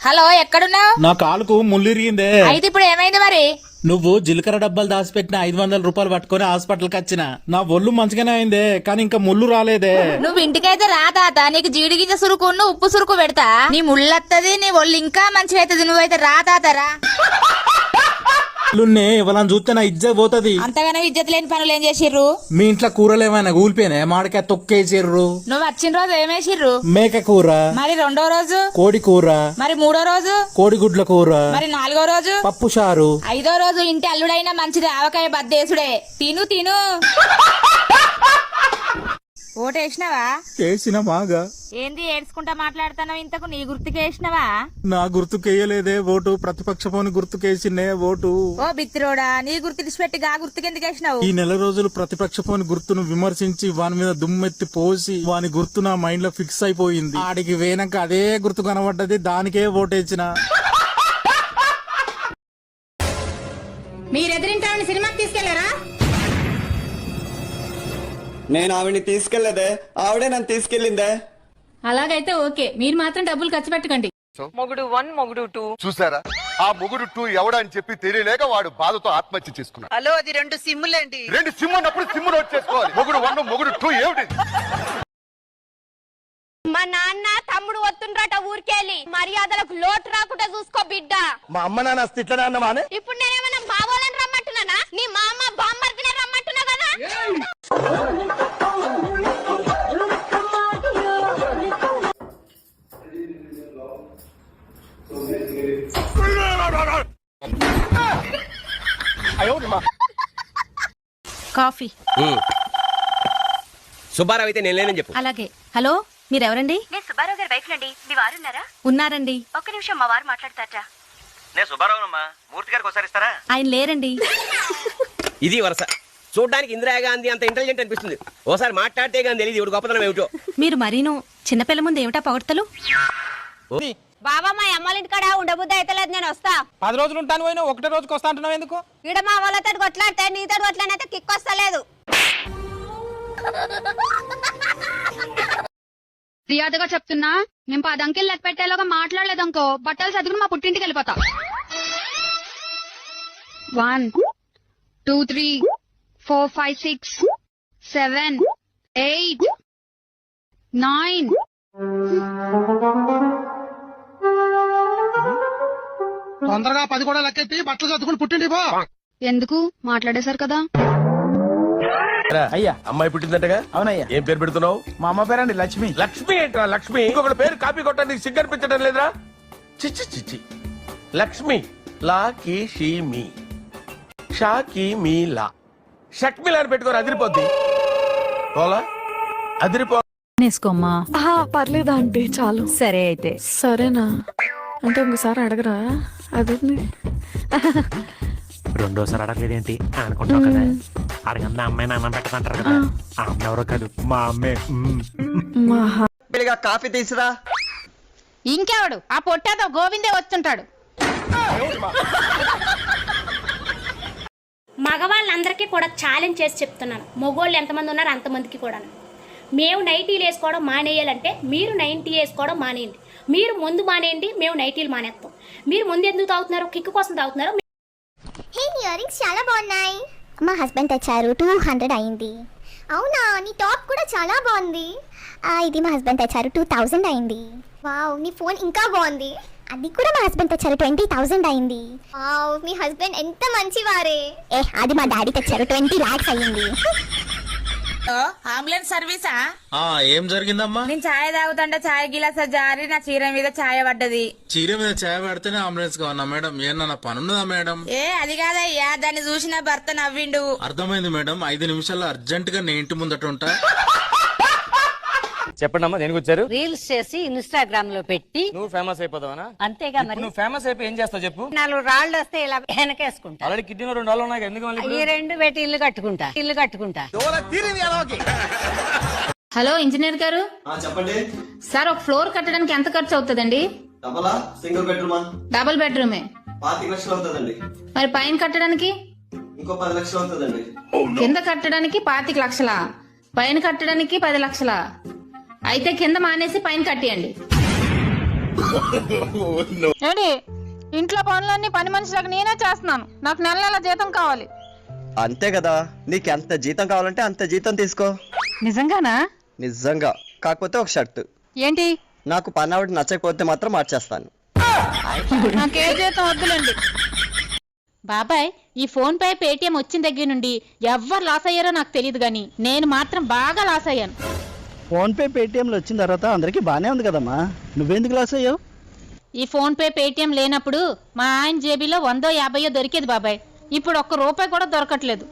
Hello, ఎక్కడున్నావు? నా కాలుకు ముళ్ళిరిగిందే. అయితే ఇప్పుడు ఏమైంది మరి? నువ్వు జీలకర్ర డబ్బాలు దాచిపెట్టిన 500 రూపాయలు పట్టుకుని హాస్పిటల్కి వచ్చిన. నా ఒళ్ళు మంచిగానే అయిందే, కానీ ఇంకా ముళ్ళు రాలేదే. నువ్వు ఇంటికైతే రా తాత, నీకు జీడి గింజ సురుకును ఉప్పు సురుకు పెడతా. నీ ముళ్ళత్తది, నీ ఒళ్ళు ఇంకా మంచిగా అవుతుంది. నువ్వైతే రా తాత రా. ఇవ్వాలని చూస్తే నా ఇజ్జత్ పోతది. అంతగానో ఇజ్జత్ లేని పనులు ఏం చేసిర్రు? మీ ఇంట్లో కూరలు ఏమైనా కూలిపోయినా? మామిడికాయ తొక్కేసిర్రు. నువ్వు వచ్చిన రోజు ఏమేసిర్రు? మేక కూర. మరి రెండో రోజు? కోడి కూర. మరి మూడో రోజు? కోడిగుడ్ల కూర. మరి నాలుగో రోజు? పప్పు చారు. ఐదో రోజు ఇంటి అల్లుడైనా మంచిది ఆవకాయ బద్దేసుడే. తిను తిను. ఓటేసినవా? వేసిన మాగా. ఏంది ఏడ్చుకుంటా మాట్లాడుతున్నావు? ఇంతకు నీ గుర్తుకేసినవా? నా గుర్తుకేయలేదే ఓటు, ప్రతిపక్షపోని గుర్తుకేసినే ఓటు. ఓ బిత్తిరోడా, నీ గుర్తు పెట్టి గా గుర్తుకెందుకు వేసినావు? ఈ నెల రోజులు ప్రతిపక్షపోని గుర్తును విమర్శించి వాని మీద దుమ్మెత్తి పోసి వాని గుర్తు నా మైండ్ లో ఫిక్స్ అయిపోయింది. ఆడికి వేనాక అదే గుర్తు కనబడ్డది, దానికే ఓటేసిన. మీరెదిరింటామని సినిమాకి తీసుకెళ్లారా? నేను ఆవిడ్ని తీసుకెళ్లేదే, ఆవిడే నన్ను తీసుకెళ్లిందే. అలాగైతే ఓకే, మీరు మాత్రం డబ్బులు ఖర్చు పెట్టకండి. మొగుడు 1 మొగుడు 2 చూసారా? ఆ మొగుడు 2 ఎవడని చెప్పి తెలియలేక వాడు బాధతో ఆత్మహత్య చేసుకున్నాడు. హలో, అది 2 సిమ్ములేండి. 2 సిమ్ ఉన్నప్పుడు సిమ్ నోట్ చేసుకోవాలి. మొగుడు 1 మొగుడు 2 ఏమిటి? మా నాన్న తమ్ముడు వస్తుండ్రట ఊరికెళ్ళి, మర్యాదలకు లోటు రాకుండా చూసుకో బిడ్డ. మా అమ్మ నాన్న తిట్లనే అన్నమానే. ఇప్పుడు నేనేమన్నా బావోలని రమ్మంటున్నానా? నీ మా అమ్మ బామ్మర్దినే రమ్మంటున్నా కదా. కాఫీ. సుబ్బారావు అయితే నేను లేనని చెప్పు. అలాగే. హలో, మీరెవరండి? నేను సుబ్బారావు గారి వైఫ్ నండి. మీ వారు ఉన్నారా? ఉన్నారండి. ఒక్క నిమిషం, మా వారు మాట్లాడతారట. నేను సుబ్బారావునమ్మా, మూర్తి గారికి ఒకసారి ఇస్తారా? ఆయన లేరండి. ఇది వరస. చూడ్డానికి ఇందిరాగాంధీ అంత ఇంటెలిజెంట్ అనిపిస్తుంది. ఓసారి మాట్లాడితే గానీ తెలియదు ఇవి గొప్పతనం ఏమిటో. మీరు మరీను చిన్నపిల్ల ముందు ఏమిటా పొగడతలు? బాబా, మా అమ్మాళ్ళ ఇంటికాడ ఉండబుద్ధి అయితే లేదు, నేను వస్తా. 10 రోజులు ఉంటాను పోయినా, ఒకటే రోజుకి వస్తా అంటున్నావు ఎందుకు? ఈడ మా వాళ్ళతో కొట్లాడితే నీతో కొట్లాడినైతే కిక్ వస్తలేదు. ఫిర్యాదుగా చెప్తున్నా, మేము 10 అంకెలు లెక్క పెట్టేలాగా మాట్లాడలేదనుకో, బట్టలు చదువుకుని మా పుట్టింటికి వెళ్ళిపోతా. 1 2 3 4 5 6 7 8 9. తొందరగా 10 కూడా లెక్కెత్తి బట్టలు చదువుకుని పుట్టిండి పో. ఎందుకు? మాట్లాడేశారు కదా. అయ్యా, అమ్మాయి పుట్టిందంటగా? అవునయ్యా. ఏం పేరు పెడుతున్నావు? మా అమ్మ పేరండి లక్ష్మి. లక్ష్మి ఏంట్రా లక్ష్మి? ఇంకొకటి పేరు కాపీ కొట్టడానికి సిగ్గు అనిపించడం లేదురా? చిచ్చి చిచ్చి. లక్ష్మి లాకి షీమి షాకి మీలా షక్మిలా అని పెట్టుకొని అదిరిపోద్ది. పోలా అదిరిపో. నేసుకోమ్మా. పర్లేదా అంటే చాలు. సరే అయితే. సరేనా అంటే ఇంకోసారి అడగరా? అది రెండోసారి అడగలేదేంటి అనుకుంటావు కదా. అడగందా అమ్మాయి నాన్న పెట్టదంటారు కదా. ఆ అమ్మ ఎవరో కాదు, మా అమ్మే. కాఫీ తీసురా. ఇంకెవడు? ఆ పొట్టేదో గోవిందే వస్తుంటాడు. మగవాళ్ళందరికీ కూడా ఛాలెంజ్ చేసి చెప్తున్నాను, మగోళ్ళు ఎంతమంది ఉన్నారు అంతమందికి కూడా. మేము నైటీలు వేసుకోవడం మానేయాలంటే మీరు 90 వేసుకోవడం మానేయండి. మీరు ముందు మానేయండి, మేము నైటీలు మానేస్తాం. మీరు ముందు ఎందుకు తాగుతున్నారు? కిక్కు కోసం తాగుతున్నారు. హే, నీ ఇయర్ రింగ్స్ చాలా బాగున్నాయి. మా హస్బెండ్ తెచ్చారు, 200 అయింది. అవునా? నీ టాప్ కూడా చాలా బాగుంది. ఇది మా హస్బెండ్ తెచ్చారు, 2000 అయింది. వావ్, నీ ఫోన్ ఇంకా బాగుంది. అది కూడా మా హస్బెండ్ తెచ్చారు, 20,000 అయింది. వావ్, మీ హస్బెండ్ ఎంత మంచివారే. అది మా డాడీ తెచ్చారు, 20 lakhs అయింది. అంబులెన్స్ సర్వీసా? ఏం జరిగిందమ్మా? నేను ఛాయ్ తాగుతుంటే ఛాయ్ గిలాస జారి నా చీర మీద ఛాయ్ పడ్డది. చీర మీద ఛాయ్ పడితేనే అంబులెన్స్ కావన్నా మేడం? ఏమన్నా పనున్నదా మేడం? అది కాదయ్యా, దాన్ని చూసిన భర్త నవ్విండు. అర్థమైంది మేడం. 5 నిమిషాల్లో అర్జెంట్ గా నేను ఇంటి ముందట ఉంటా. చెప్పండి అమ్మా, దేనికి వచ్చారు? రీల్స్ చేసి ఇన్స్టాగ్రామ్ లో పెట్టి నువ్వు ఫేమస్ అయిపోతావనా? అంతేగా మరి. నువ్వు ఫేమస్ అయిపోయి ఏం చేస్తావు చెప్పు? 4 రాళ్ళు వస్తే ఇలా వెనకేసుకుంటా. ఆల్రెడీ కిడ్నీలో 2 రాళ్ళు ఉన్నాయి, ఎందుకు మళ్ళీ? ఈ 2 పెట్టి ఇల్లు కట్టుకుంటా. హలో, ఇంజనీర్ గారు. చెప్పండి సార్, ఒక ఫ్లోర్ కట్టడానికి ఎంత ఖర్చు అవుతుందండి? డబలా సింగిల్ బెడ్రూమా? డబుల్ బెడ్రూమే. 25 లక్షలు అవుతుందండి. మరి పైన కట్టడానికి? ఇంకో 10 లక్షలు అవుతుందండి. కింద కట్టడానికి 25 లక్షలా? పైన కట్టడానికి 10 లక్షలా? అయితే కింద మానేసి పైన కట్టియండి. ఏంటి ఇంట్లో పనులన్నీ పని మనిషిలకు నేనే చేస్తున్నాను, నాకు నెల నెల జీతం కావాలి. అంతే కదా, నీకు ఎంత జీతం కావాలంటే అంత జీతం తీసుకో. నిజంగానా? నిజంగా. కాకపోతే ఒక షర్తు. ఏంటి? నాకు పని ఆవిడ నచ్చకపోతే మాత్రం మార్చేస్తాను. నాకే జీతం వద్దులేండి. బాబాయ్, ఈ ఫోన్ పే పేటిఎం వచ్చిన దగ్గర నుండి ఎవ్వరు లాస్ అయ్యారో నాకు తెలియదు గానీ నేను మాత్రం బాగా లాస్ అయ్యాను. ఫోన్ పే పేటిఎంలు వచ్చిన తర్వాత అందరికి బానే ఉంది కదమ్మా, నువ్వెందుకు లాస్ అయ్యావు? ఈ ఫోన్ పే పేటిఎం లేనప్పుడు మా ఆయన జేబీలో 100, 50 దొరికేది బాబాయ్. ఇప్పుడు ఒక్క రూపాయి కూడా దొరకట్లేదు.